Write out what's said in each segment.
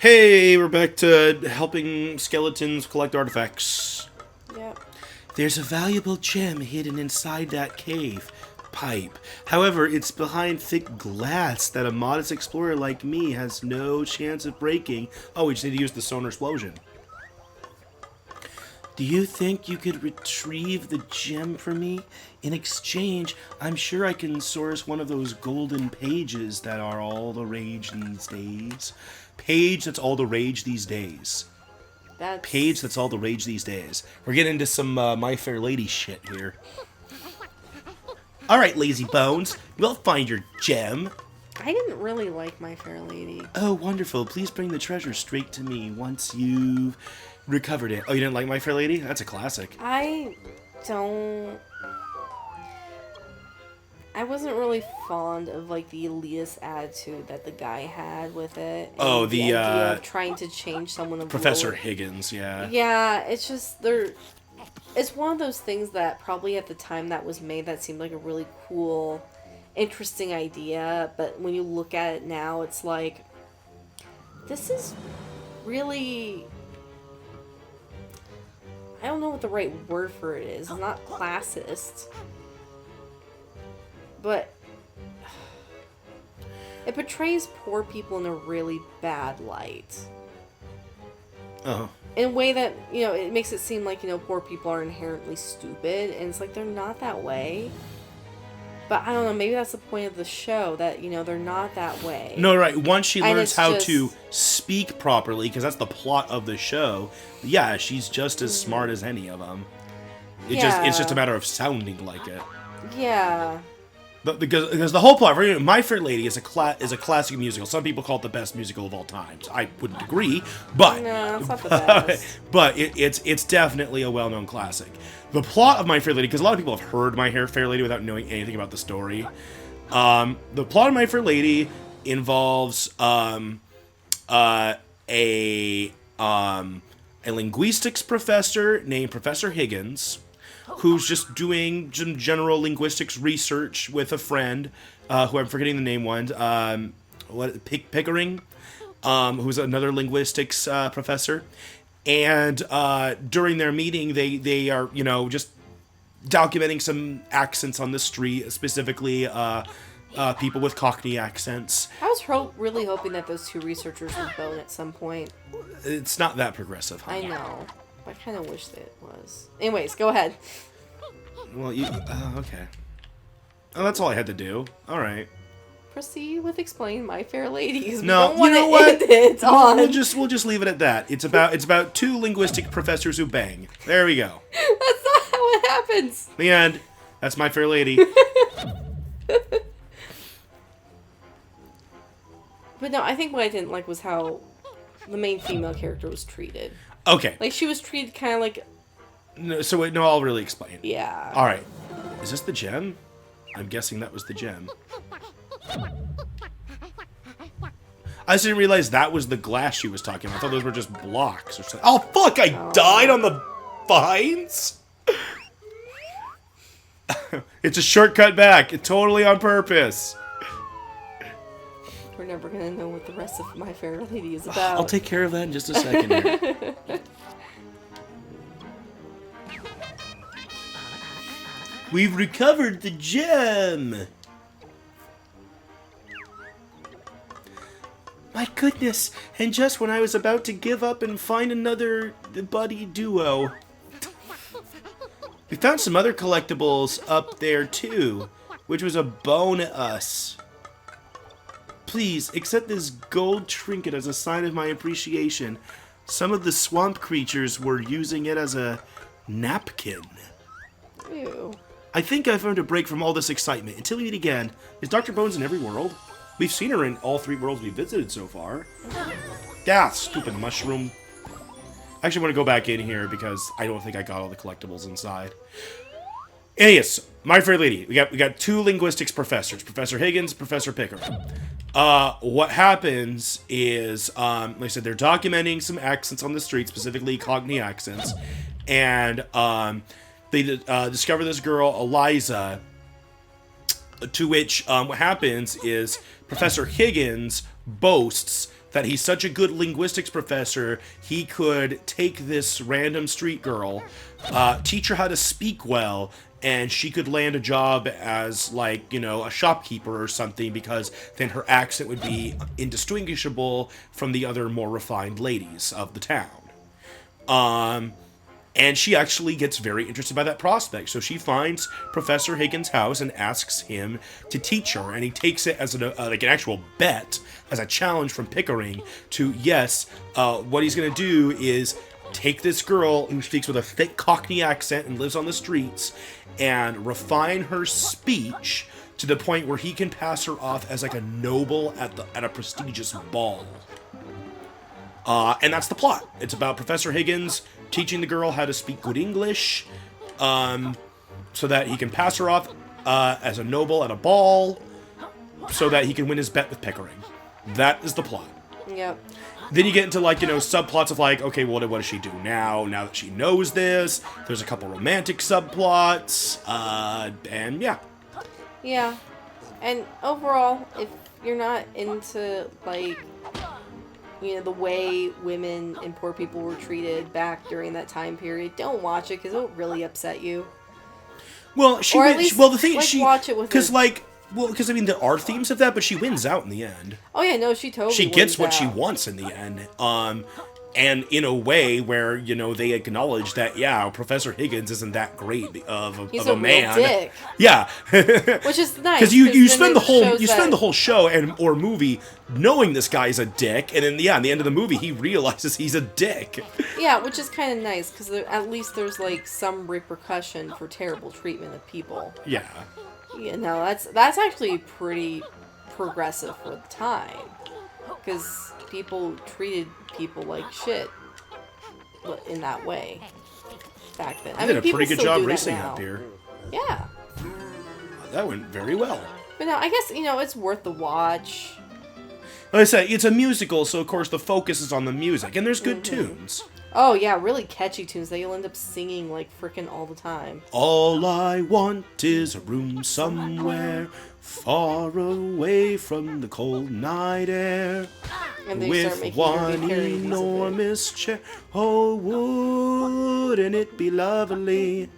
Hey, we're back to helping skeletons collect artifacts. Yep. There's a valuable gem hidden inside that cave pipe. However, it's behind thick glass that a modest explorer like me has no chance of breaking. Oh, we just need to use the sonar explosion. Do you think you could retrieve the gem for me? In exchange, I'm sure I can source one of those golden pages that are all the rage these days. Page that's all the rage these days. Page that's all the rage these days. We're getting into some My Fair Lady shit here. Alright, lazy bones. We'll find your gem. I didn't really like My Fair Lady. Oh, wonderful. Please bring the treasure straight to me once you've recovered it. Oh, you didn't like My Fair Lady? That's a classic. I wasn't really fond of like the elitist attitude that the guy had with it. And Oh, the idea of trying to change someone of Professor lower. Higgins, yeah. Yeah, it's just it's one of those things that probably at the time that was made that seemed like a really cool, interesting idea, but when you look at it now, it's like this is really, I don't know what the right word for it is. It's not classist. But it portrays poor people in a really bad light. Oh. In a way that, it makes it seem like, poor people are inherently stupid. And it's like, they're not that way. But I don't know, maybe that's the point of the show, that, they're not that way. No, right. Once she And learns it's how just- to speak properly, because that's the plot of the show, yeah, she's just as smart as any of them. It's just a matter of sounding like it. Yeah. But because the whole plot, My Fair Lady is a classic musical. Some people call it the best musical of all time. I wouldn't agree, but No, it's not the best. but it's definitely a well-known classic. The plot of My Fair Lady, because a lot of people have heard My Fair Lady without knowing anything about the story. The plot of My Fair Lady involves a linguistics professor named Professor Higgins, who's just doing some general linguistics research with a friend, who I'm forgetting the name Pickering, who's another linguistics professor. And during their meeting, they are, just documenting some accents on the street, specifically people with Cockney accents. I was really hoping that those two researchers would bone at some point. It's not that progressive, huh? I know. I kind of wish that it was. Anyways, go ahead. Well, okay. Oh, that's all I had to do. All right. Proceed with explain My Fair Lady. No, we don't want to end it on. We'll just leave it at that. It's about two linguistic professors who bang. There we go. That's not how it happens. The end. That's My Fair Lady. But no, I think what I didn't like was how the main female character was treated. Okay. Like, she was treated kind of like... No, so wait, no, I'll really explain. Yeah. All right. Is this the gem? I'm guessing that was the gem. I just didn't realize that was the glass she was talking about. I thought those were just blocks or something. Oh, fuck! I died on the vines? It's a shortcut back. It's totally on purpose. We're never going to know what the rest of My Fair Lady is about. I'll take care of that in just a second here. We've recovered the gem! My goodness, and just when I was about to give up and find another buddy duo. We found some other collectibles up there too, which was a bonus. Please, accept this gold trinket as a sign of my appreciation. Some of the swamp creatures were using it as a napkin. Ew. I think I've earned a break from all this excitement. Until we meet again, is Dr. Bones in every world? We've seen her in all 3 worlds we've visited so far. Yeah, stupid mushroom. I actually want to go back in here because I don't think I got all the collectibles inside. Anyways, My Fair Lady. We got 2 linguistics professors, Professor Higgins, Professor Pickering. What happens is, like I said, they're documenting some accents on the street, specifically Cockney accents, and they discover this girl, Eliza, to which what happens is Professor Higgins boasts that he's such a good linguistics professor, he could take this random street girl, teach her how to speak well, and she could land a job as, like, a shopkeeper or something, because then her accent would be indistinguishable from the other more refined ladies of the town. And she actually gets very interested by that prospect. So she finds Professor Higgins' house and asks him to teach her. And he takes it as like an actual bet, as a challenge from Pickering to, yes, what he's going to do is take this girl who speaks with a thick Cockney accent and lives on the streets and refine her speech to the point where he can pass her off as like a noble at a prestigious ball. And that's the plot. It's about Professor Higgins teaching the girl how to speak good English, so that he can pass her off as a noble at a ball, so that he can win his bet with Pickering. That is the plot. Yep. Then you get into, like, subplots of, like, okay, well, what does she do now that she knows this? There's a couple romantic subplots, and yeah. Yeah. And overall, if you're not into, like, the way women and poor people were treated back during that time period, don't watch it, because it'll really upset you. Well, the thing is, watch it with because there are themes of that, but she wins out in the end. Oh yeah, no, she totally. She gets what out. she wants in the end. And in a way where, they acknowledge that, yeah, Professor Higgins isn't that great of a man. Real dick. Yeah. Which is nice. Because you spend the whole show or movie knowing this guy's a dick, and then, in the end of the movie, he realizes he's a dick. Yeah, which is kind of nice, because at least there's, like, some repercussion for terrible treatment of people. Yeah. That's actually pretty progressive for the time. Because people treated people like shit in that way back then. I did a pretty good job racing up here. Yeah. That went very well. But no, I guess, it's worth the watch. Like I said, it's a musical, so of course the focus is on the music, and there's good tunes. Oh yeah, really catchy tunes that you'll end up singing like frickin' all the time. All I want is a room somewhere far away from the cold night air, with one enormous chair. Oh, wouldn't it be lovely?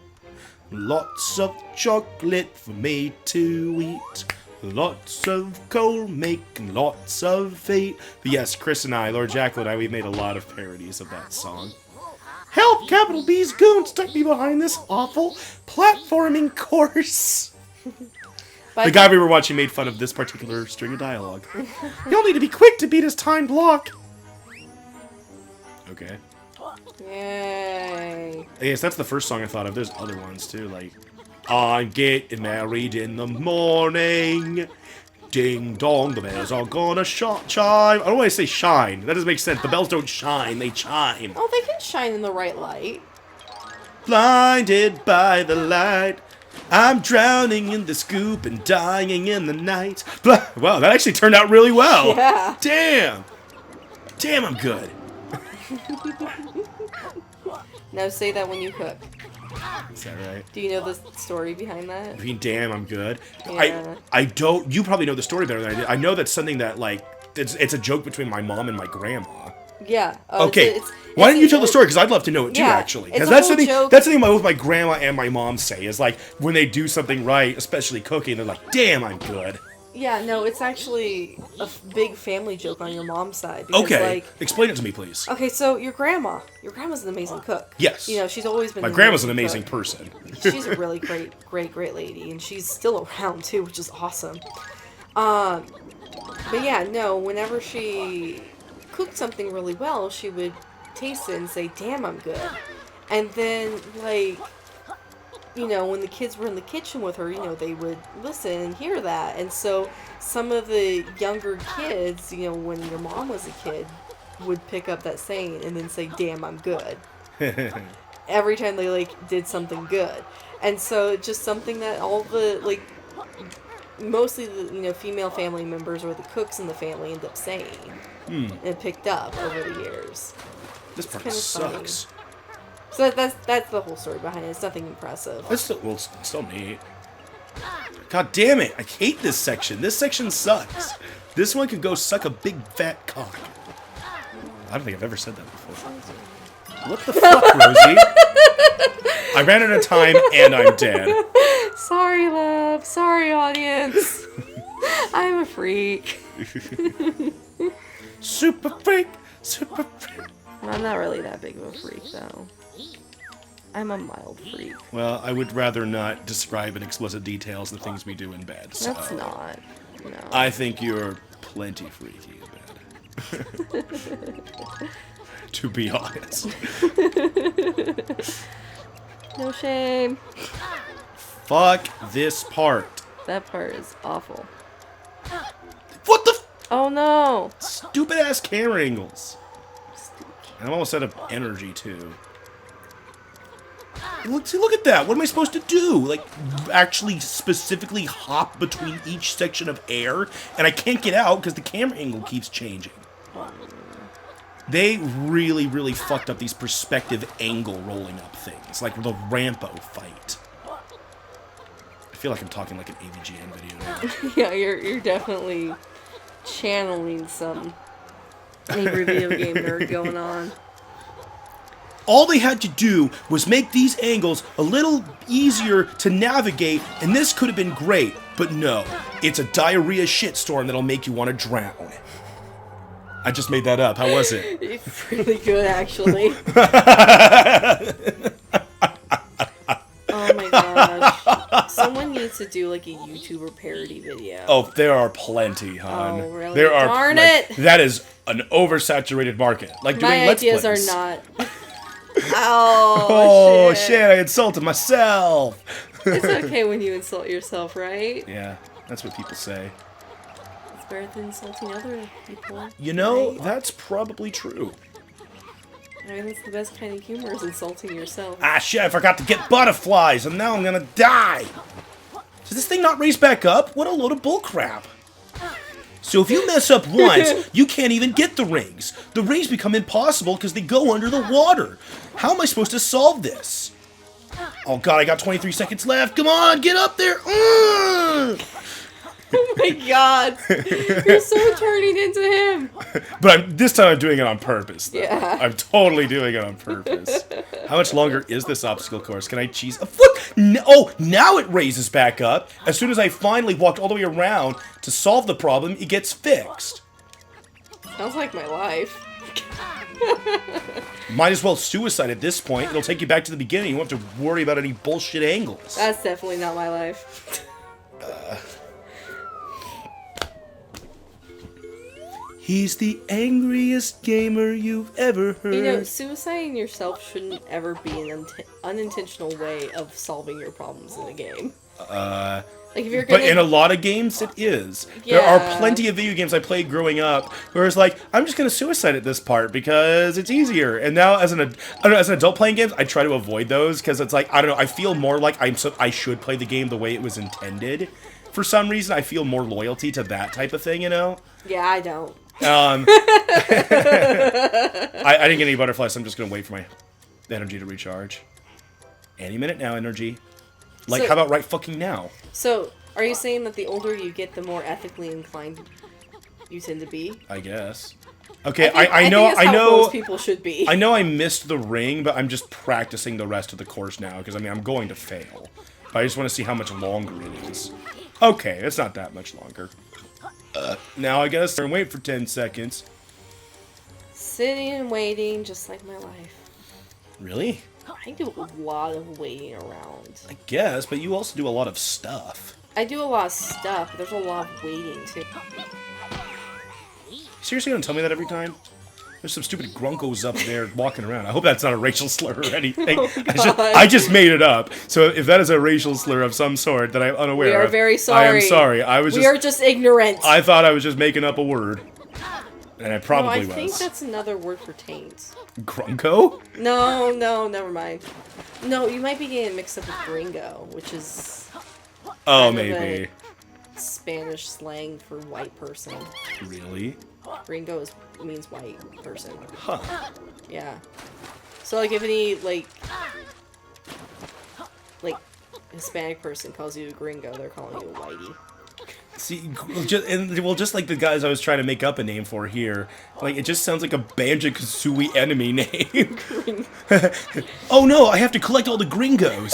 Lots of chocolate for me to eat. Lots of coal making lots of fate. But yes, Chris and I, Lord Jackal and I, we've made a lot of parodies of that song. Help! Capital B's goons stuck me behind this awful platforming course. The guy we were watching made fun of this particular string of dialogue. You'll need to be quick to beat his timed block. Okay. Yay. Yes, that's the first song I thought of. There's other ones too, like I'm getting married in the morning. Ding dong, the bells are gonna chime. I don't want to say shine. That doesn't make sense. The bells don't shine, they chime. Oh, they can shine in the right light. Blinded by the light, I'm drowning in the scoop and dying in the night. Wow, that actually turned out really well. Yeah. Damn. Damn, I'm good. Now say that when you cook. Is that right? Do you know the story behind that? I mean, damn, I'm good. Yeah. I don't. You probably know the story better than I do. I know that's something that, like, it's a joke between my mom and my grandma. Yeah. Okay. Why don't you tell the story? Because I'd love to know it too, actually. Because that's something both my grandma and my mom say is like when they do something right, especially cooking, they're like, "Damn, I'm good." Yeah, no, it's actually a big family joke on your mom's side. Because, okay, explain it to me, please. Okay, so your grandma's an amazing cook. Yes. You know, she's always been. My grandma's an amazing person. She's a really great lady, and she's still around too, which is awesome. But yeah, no, whenever she cooked something really well, she would taste it and say, "Damn, I'm good," and then like. You know, when the kids were in the kitchen with her, you know, they would listen and hear that. And so some of the younger kids, you know, when your mom was a kid, would pick up that saying and then say, "Damn, I'm good." Every time they, like, did something good. And so just something that all the, like, mostly the, you know, female family members or the cooks in the family end up saying. And picked up over the years. This part sucks. Funny. So that's the whole story behind it. It's nothing impressive. It's still neat. God damn it! I hate this section. This section sucks. This one could go suck a big fat cock. I don't think I've ever said that before. What the fuck, Rosie? I ran out of time and I'm dead. Sorry, love. Sorry, audience. I'm a freak. Super freak. Super freak. I'm not really that big of a freak, though. I'm a mild freak. Well, I would rather not describe in explicit details the things we do in bed. So. That's not. No. I think you're plenty freaky in bed. To be honest. No shame. Fuck this part. That part is awful. What the Oh no! stupid ass camera angles. And I'm almost out of energy too. Look at that. What am I supposed to do? Like, actually specifically hop between each section of air? And I can't get out because the camera angle keeps changing. They really, really fucked up these perspective angle rolling up things. Like the Rambo fight. I feel like I'm talking like an AVGN video now. Yeah, you're definitely channeling some angry video game nerd going on. All they had to do was make these angles a little easier to navigate, and this could have been great. But no, it's a diarrhea shitstorm that'll make you want to drown. I just made that up. How was it? It's really good, actually. Oh my gosh. Someone needs to do like a YouTuber parody video. Oh, there are plenty, hon. Oh, really? There are Darn it! That is an oversaturated market. Like doing My Let's ideas Plays. are not. Oh, Oh, shit, I insulted myself. It's okay when you insult yourself, right? Yeah, that's what people say. It's better than insulting other people. You know, right? that's probably true. I mean, that's the best kind of humor is insulting yourself. Ah, shit, I forgot to get butterflies, and now I'm gonna die. Does this thing not raise back up? What a load of bullcrap. So if you mess up once, you can't even get the rings. The rings become impossible because they go under the water. How am I supposed to solve this? Oh god, I got 23 seconds left. Come on, get up there. Oh my god. You're so turning into him. But this time I'm doing it on purpose, though. Yeah. I'm totally doing it on purpose. How much longer is this obstacle course? Can I cheese a foot? No, oh, now it raises back up. As soon as I finally walked all the way around to solve the problem, it gets fixed. Sounds like my life. Might as well suicide at this point. It'll take you back to the beginning. You won't have to worry about any bullshit angles. That's definitely not my life. He's the angriest gamer you've ever heard. You know, suiciding yourself shouldn't ever be an unintentional way of solving your problems in a game. Like if you're gonna... But in a lot of games, it is. Yeah. There are plenty of video games I played growing up where it's like, I'm just going to suicide at this part because it's easier. And now, as an adult playing games, I try to avoid those because it's like, I don't know, I feel more like I should play the game the way it was intended. For some reason, I feel more loyalty to that type of thing, you know? Yeah, I don't. I didn't get any butterflies, so I'm just going to wait for my energy to recharge. Any minute now, energy. Like, So- how about right fucking now? So, are you saying that the older you get, the more ethically inclined you tend to be? I guess. Okay, I I think know, that's I how know. most people should be. I know I missed the ring, but I'm just practicing the rest of the course now, because, I mean, I'm going to fail. But I just want to see how much longer it is. Okay, it's not that much longer. Now I gotta sit and wait for 10 seconds. Sitting and waiting, just like my life. Really? I do a lot of waiting around. I guess, but you also do a lot of stuff. I do a lot of stuff, but there's a lot of waiting, too. Seriously gonna tell me that every time? There's some stupid grunkos up there walking around. I hope that's not a racial slur or anything. Oh, I just made it up. So if that is a racial slur of some sort that I'm unaware of, We are very sorry. I am sorry. We are just ignorant. I thought I was just making up a word. And I No, probably I was. think that's another word for taint. Grunko? No, never mind. No, you might be getting mixed up with gringo, which is Oh, kind of maybe. a Spanish slang for white person. Really? Gringo means white person. Huh. Yeah. So, like, if any, like, Hispanic person calls you a gringo, they're calling you a whitey. See, just like the guys I was trying to make up a name for here, like it just sounds like a Banjo-Kazooie enemy name. Oh no, I have to collect all the gringos.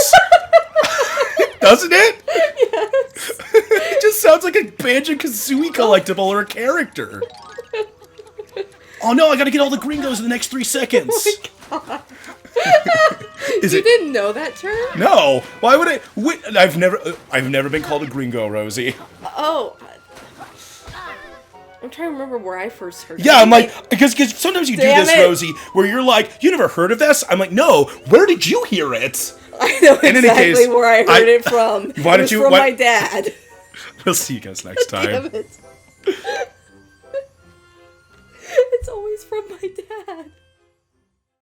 Doesn't it? Yes. It just sounds like a Banjo-Kazooie collectible or a character. Oh no, I gotta get all the gringos in the next 3 seconds. Oh my god. Is You it? didn't know that term? No. Why would I? I've never been called a gringo, Rosie. Oh. I'm trying to remember where I first heard it. Yeah, I'm like, because sometimes you do Damn this, it. Rosie, where you're like, you never heard of this? I'm like, no. Where did you hear it? I know In any exactly case, where I heard it from. Why It don't was you- from why- my dad. We'll see you guys next time. Damn it. It's always from my dad.